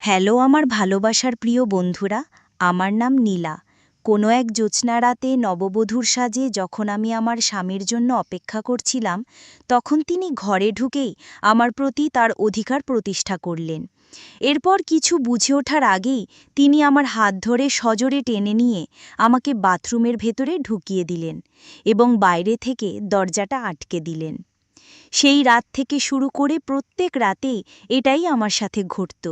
Hello আমার ভালোবাসার প্রিয় বন্ধুরা, আমার নাম নীলা। কোনো এক জ্যোৎস্না রাতে নববধূর সাজে যখন আমি আমার স্বামীর জন্য অপেক্ষা করছিলাম, তখন তিনি ঘরে ঢুকেই আমার প্রতি তার অধিকার প্রতিষ্ঠা করলেন। এরপর কিছু বুঝে ওঠার আগেই তিনি আমার হাত ধরে সজোরে টেনে নিয়ে আমাকে বাথরুমের ভেতরে ঢুকিয়ে দিলেন এবং বাইরে থেকে দরজাটা আটকে দিলেন। সেই রাত থেকে শুরু করে প্রত্যেক রাতেই এটাই আমার সাথে ঘটত।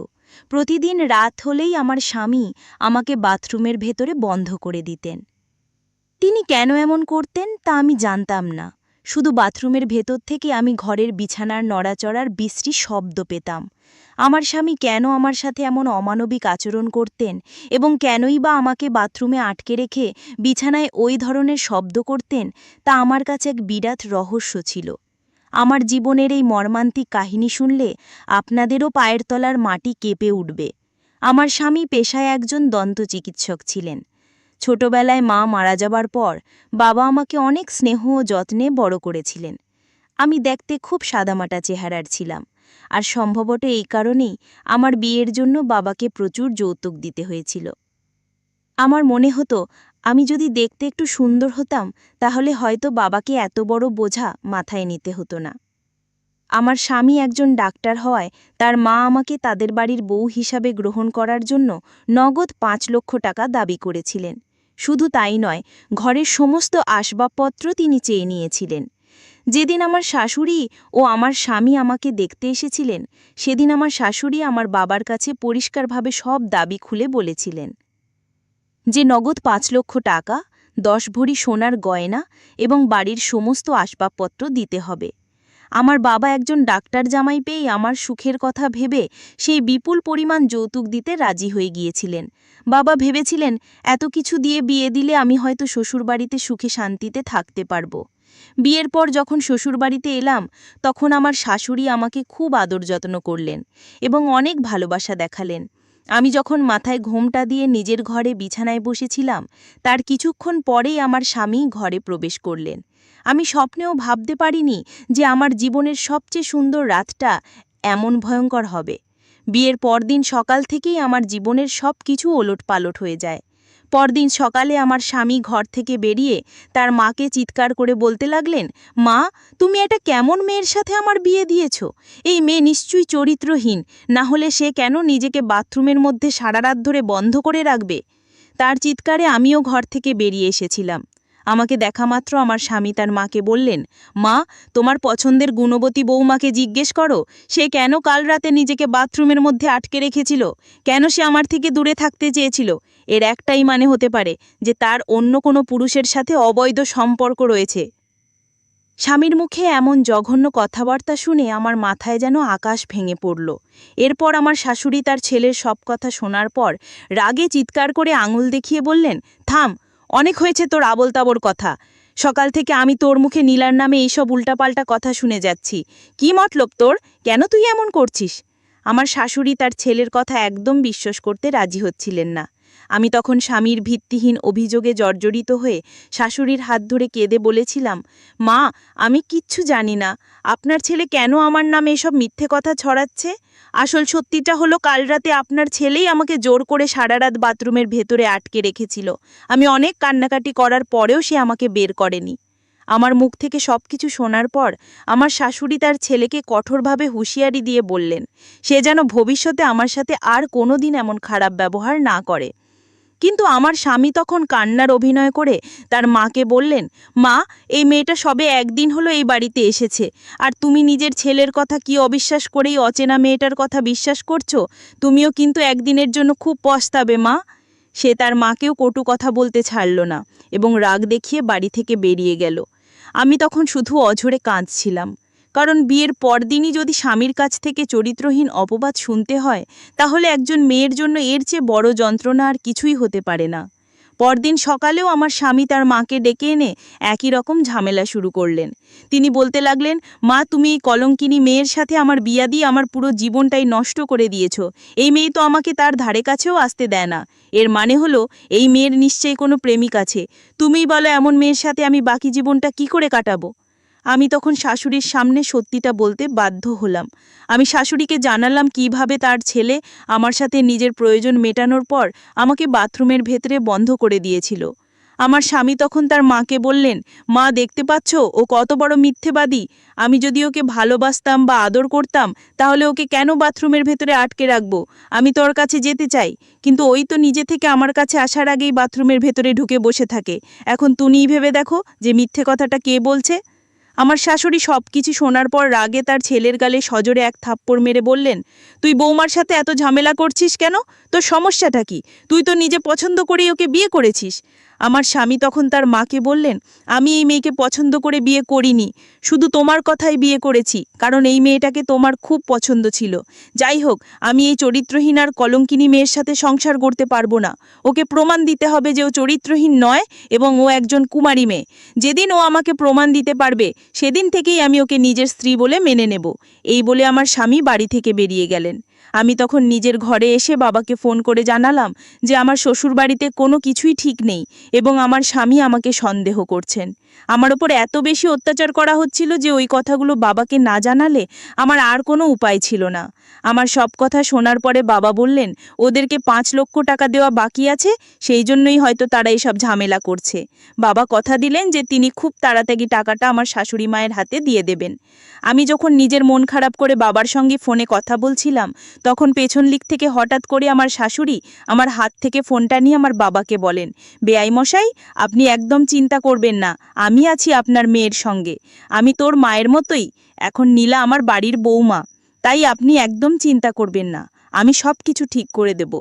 প্রতিদিন রাত হলেই আমার স্বামী আমাকে বাথরুমের ভেতরে বন্ধ করে দিতেন। তিনি কেন এমন করতেন তা আমি জানতাম না। শুধু বাথরুমের ভেতর থেকে আমি ঘরের বিছানার নড়াচড়ার বিশ্রী শব্দ পেতাম। আমার স্বামী কেন আমার সাথে এমন অমানবিক আচরণ করতেন এবং কেনই বা আমাকে বাথরুমে আটকে রেখে বিছানায় ওই ধরনের শব্দ করতেন, তা আমার কাছে এক বিরাট রহস্য ছিল। আমার জীবনের এই মর্মান্তিক কাহিনী শুনলে আপনাদেরও পায়ের তলার মাটি কেঁপে উঠবে। আমার স্বামী পেশায় একজন দন্তচিকিৎসক ছিলেন। ছোটবেলায় মা মারা যাবার পর বাবা আমাকে অনেক স্নেহ ও যত্নে বড় করেছিলেন। আমি দেখতে খুব সাদামাটা চেহারার ছিলাম, আর সম্ভবত এই কারণেই আমার বিয়ের জন্য বাবাকে প্রচুর যৌতুক দিতে হয়েছিল। আমার মনে হতো আমি যদি দেখতে একটু সুন্দর হতাম তাহলে হয়তো বাবাকে এত বড় বোঝা মাথায় নিতে হতো না। আমার স্বামী একজন ডাক্তার হওয়ায় তার মা আমাকে তাদের বাড়ির বউ হিসাবে গ্রহণ করার জন্য নগদ ৫ লক্ষ টাকা দাবি করেছিলেন। শুধু তাই নয়, ঘরের সমস্ত আসবাবপত্র তিনি চেয়ে নিয়েছিলেন। যেদিন আমার শাশুড়ি ও আমার স্বামী আমাকে দেখতে এসেছিলেন, সেদিন আমার শাশুড়ি আমার বাবার কাছে পরিষ্কারভাবে সব দাবি খুলে বলেছিলেন যে নগদ ৫ লক্ষ টাকা, ১০ ভরি সোনার গয়না এবং বাড়ির সমস্ত আসবাবপত্র দিতে হবে। আমার বাবা একজন ডাক্তার জামাই পেয়েই আমার সুখের কথা ভেবে সেই বিপুল পরিমাণ যৌতুক দিতে রাজি হয়ে গিয়েছিলেন। বাবা ভেবেছিলেন এত কিছু দিয়ে বিয়ে দিলে আমি হয়তো শ্বশুরবাড়িতে সুখে শান্তিতে থাকতে পারব। বিয়ের পর যখন শ্বশুরবাড়িতে এলাম, তখন আমার শাশুড়ি আমাকে খুব আদর যত্ন করলেন এবং অনেক ভালোবাসা দেখালেন। আমি যখন মাথায় ঘোমটা দিয়ে নিজের ঘরে বিছানায় বসেছিলাম, তার কিছুক্ষণ পরেই আমার স্বামী ঘরে প্রবেশ করলেন। আমি স্বপ্নেও ভাবতে পারিনি যে আমার জীবনের সবচেয়ে সুন্দর রাতটা এমন ভয়ঙ্কর হবে। বিয়ের পরদিন সকাল থেকেই আমার জীবনের সব কিছু ওলটপালট হয়ে যায়। পরদিন সকালে আমার স্বামী ঘর থেকে বেরিয়ে তার মাকে চিৎকার করে বলতে লাগলেন, মা, তুমি এটা কেমন মেয়ের সাথে আমার বিয়ে দিয়েছ? এই মেয়ে নিশ্চয়ই চরিত্রহীন, না হলে সে কেন নিজেকে বাথরুমের মধ্যে সারা রাত ধরে বন্ধ করে রাখবে? তার চিৎকারে আমিও ঘর থেকে বেরিয়ে এসেছিলাম। আমাকে দেখামাত্র আমার স্বামী তার মাকে বললেন, মা, তোমার পছন্দের গুণবতী বৌমাকে জিজ্ঞেস করো সে কেন কাল রাতে নিজেকে বাথরুমের মধ্যে আটকে রেখেছিল, কেন সে আমার থেকে দূরে থাকতে চেয়েছিল। এর একটাই মানে হতে পারে যে তার অন্য কোনো পুরুষের সাথে অবৈধ সম্পর্ক রয়েছে। স্বামীর মুখে এমন জঘন্য কথাবার্তা শুনে আমার মাথায় যেন আকাশ ভেঙে পড়ল। এরপর আমার শাশুড়ি তার ছেলের সব কথা শোনার পর রাগে চিৎকার করে আঙুল দেখিয়ে বললেন, থাম, অনেক হয়েছে তোর আবোল তাবোল কথা। সকাল থেকে আমি তোর মুখে নীলার নামে এইসব উল্টাপাল্টা কথা শুনে যাচ্ছি। কি মতলব তোর? কেন তুই এমন করছিস? আমার শাশুড়ি তার ছেলের কথা একদম বিশ্বাস করতে রাজি হচ্ছিলেন না। আমি তখন স্বামীর ভিত্তিহীন অভিযোগে জর্জরিত হয়ে শাশুড়ির হাত ধরে কেঁদে বলেছিলাম, মা, আমি কিচ্ছু জানি না। আপনার ছেলে কেন আমার নামে এসব মিথ্যে কথা ছড়াচ্ছে? আসল সত্যিটা হলো কাল রাতে আপনার ছেলেই আমাকে জোর করে সারা রাত বাথরুমের ভেতরে আটকে রেখেছিল। আমি অনেক কান্নাকাটি করার পরেও সে আমাকে বের করেনি। আমার মুখ থেকে সবকিছু শোনার পর আমার শাশুড়ি তার ছেলেকে কঠোরভাবে হুঁশিয়ারি দিয়ে বললেন সে যেন ভবিষ্যতে আমার সাথে আর কোনোদিন এমন খারাপ ব্যবহার না করে। কিন্তু আমার স্বামী তখন কান্নার অভিনয় করে তার মাকে বললেন, মা, এই মেয়েটা সবে একদিন হলো এই বাড়িতে এসেছে, আর তুমি নিজের ছেলের কথা কি অবিশ্বাস করেই অচেনা মেয়েটার কথা বিশ্বাস করছো? তুমিও কিন্তু একদিনের জন্য খুব পস্তাবে মা। সে তার মাকেও কটু কথা বলতে ছাড়ল না এবং রাগ দেখিয়ে বাড়ি থেকে বেরিয়ে গেল। আমি তখন শুধু অঝরে কাঁদছিলাম, কারণ বিয়ের পরদিনই যদি স্বামীর কাছ থেকে চরিত্রহীন অপবাদ শুনতে হয়, তাহলে একজন মেয়ের জন্য এর চেয়ে বড় যন্ত্রণা আর কিছুই হতে পারে না। পরদিন সকালেও আমার স্বামী তার মাকে ডেকে এনে একই রকম ঝামেলা শুরু করলেন। তিনি বলতে লাগলেন, মা, তুমি এই কলঙ্কিনী মেয়ের সাথে আমার বিয়া দিয়ে আমার পুরো জীবনটাই নষ্ট করে দিয়েছ। এই মেয়ে তো আমাকে তার ধারে কাছেও আসতে দেয় না। এর মানে হলো এই মেয়ের নিশ্চয়ই কোনো প্রেমিক আছে। তুমিই বলো এমন মেয়ের সাথে আমি বাকি জীবনটা কি করে কাটাবো? আমি তখন শাশুড়ির সামনে সত্যিটা বলতে বাধ্য হলাম। আমি শাশুড়িকে জানালাম কিভাবে তার ছেলে আমার সাথে নিজের প্রয়োজন মেটানোর পর আমাকে বাথরুমের ভেতরে বন্ধ করে দিয়েছিল। আমার স্বামী তখন তার মাকে বললেন, মা দেখতে পাচ্ছ ও কত বড় মিথ্যেবাদী। আমি যদি ওকে ভালোবাসতাম বা আদর করতাম তাহলে ওকে কেন বাথরুমের ভেতরে আটকে রাখবো? আমি তো ওর কাছে যেতে চাই, কিন্তু ওই তো নিজে থেকে আমার কাছে আসার আগেই বাথরুমের ভেতরে ঢুকে বসে থাকে। এখন তুমিই ভেবে দেখো যে মিথ্যে কথাটা কে বলছে। আমার শাশুড়ি সবকিছু শোনার পর রাগে তার ছেলের গালে সজোরে এক থাপ্পড় মেরে বললেন, তুই বৌমার সাথে এত ঝামেলা করছিস কেন? তোর সমস্যাটা কি? তুই তো নিজে পছন্দ করেই ওকে বিয়ে করেছিস। আমার স্বামী তখন তার মাকে বললেন, আমি এই মেয়েকে পছন্দ করে বিয়ে করিনি, শুধু তোমার কথাই বিয়ে করেছি, কারণ এই মেয়েটাকে তোমার খুব পছন্দ ছিল। যাই হোক, আমি এই চরিত্রহীন আর কলঙ্কিনী মেয়ের সাথে সংসার করতে পারবো না। ওকে প্রমাণ দিতে হবে যে ও চরিত্রহীন নয় এবং ও একজন কুমারী মেয়ে। যেদিন ও আমাকে প্রমাণ দিতে পারবে সেদিন থেকেই আমি ওকে নিজের স্ত্রী বলে মেনে নেব। এই বলে আমার স্বামী বাড়ি থেকে বেরিয়ে গেলেন। আমি তখন নিজের ঘরে এসে বাবাকে ফোন করে জানালাম যে আমার শ্বশুরবাড়িতে কোনো কিছুই ঠিক নেই এবং আমার স্বামী আমাকে সন্দেহ করছেন। আমার ওপর এত বেশি অত্যাচার করা হচ্ছিল যে ওই কথাগুলো বাবাকে না জানালে আমার আর কোনো উপায় ছিল না। আমার সব কথা শোনার পরে বাবা বললেন, ওদেরকে 5 লক্ষ টাকা দেওয়া বাকি আছে, সেই জন্যই হয়তো তারা এইসব ঝামেলা করছে। বাবা কথা দিলেন যে তিনি খুব তাড়াতাড়ি টাকাটা আমার শাশুড়ি মায়ের হাতে দিয়ে দেবেন। আমি যখন নিজের মন খারাপ করে বাবার সঙ্গে ফোনে কথা বলছিলাম, তখন পেছন দিক থেকে হঠাৎ করে আমার শাশুড়ি আমার হাত থেকে ফোনটা নিয়ে আমার বাবাকে বলেন, বেয়াই মশাই, আপনি একদম চিন্তা করবেন না, আমি আছি আপনার মেয়ের সঙ্গে। আমি তোর মায়ের মতোই, এখন নীলা আমার বাড়ির বৌমা, তাই আপনি একদম চিন্তা করবেন না, আমি সব কিছু ঠিক করে দেব।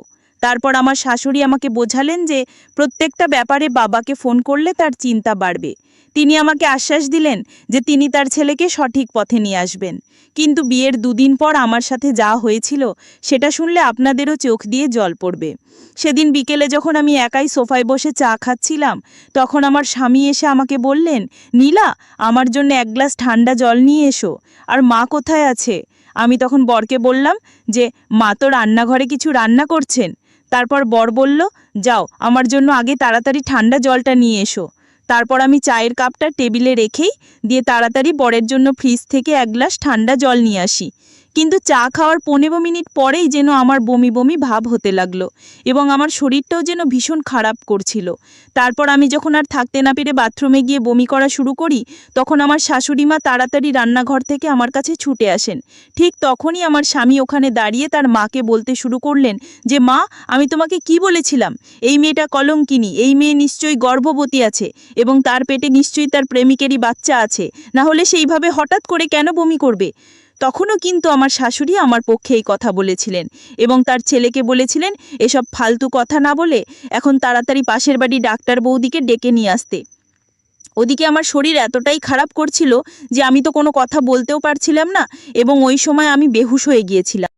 তারপর আমার শাশুড়ি আমাকে বোঝালেন যে প্রত্যেকটা ব্যাপারে বাবাকে ফোন করলে তার চিন্তা বাড়বে। তিনি আমাকে আশ্বাস দিলেন যে তিনি তার ছেলেকে সঠিক পথে নিয়ে আসবেন। কিন্তু বিয়ের 2 দিন পর আমার সাথে যা হয়েছিল সেটা শুনলে আপনাদেরও চোখ দিয়ে জল পড়বে। সেদিন বিকেলে যখন আমি একাই সোফায় বসে চা খাচ্ছিলাম, তখন আমার স্বামী এসে আমাকে বললেন, নীলা, আমার জন্য 1 গ্লাস ঠান্ডা জল নিয়ে এসো। আর মা কোথায় আছে? আমি তখন বরকে বললাম যে মা তো রান্নাঘরে কিছু রান্না করছেন। তারপর বর বলল, যাও আমার জন্য আগে তাড়াতাড়ি ঠান্ডা জলটা নিয়ে এসো। তারপর আমি চায়ের কাপটা টেবিলে রেখেই দিয়ে তাড়াতাড়ি বরের জন্য ফ্রিজ থেকে 1 গ্লাস ঠান্ডা জল নিয়ে আসি। কিন্তু চা খাওয়ার 15 মিনিট পরেই যেন আমার বমি বমি ভাব হতে লাগলো এবং আমার শরীরটাও যেন ভীষণ খারাপ করছিল। তারপর আমি যখন আর থাকতে না পেরে বাথরুমে গিয়ে বমি করা শুরু করি, তখন আমার শাশুড়ি মা তাড়াতাড়ি রান্নাঘর থেকে আমার কাছে ছুটে আসেন। ঠিক তখনই আমার স্বামী ওখানে দাঁড়িয়ে তার মাকে বলতে শুরু করলেন যে, মা, আমি তোমাকে কি বলেছিলাম? এই মেয়েটা কলঙ্কিনী, এই মেয়ে নিশ্চয়ই গর্ভবতী আছে এবং তার পেটে নিশ্চয়ই তার প্রেমিকেরই বাচ্চা আছে, না হলে সেইভাবে হঠাৎ করে কেন বমি করবে? তখনও কিন্তু আমার শাশুড়ি আমার পক্ষে এই কথা বলেছিলেন এবং তার ছেলেকে বলেছিলেন এসব ফালতু কথা না বলে এখন তাড়াতাড়ি পাশের বাড়ি ডাক্তার বৌদিকে ডেকে নিয়ে আসতে। ওদিকে আমার শরীর এতটাই খারাপ করছিল যে আমি তো কোনো কথা বলতেও পারছিলাম না এবং ওই সময় আমি বেহুশ হয়ে গিয়েছিলাম।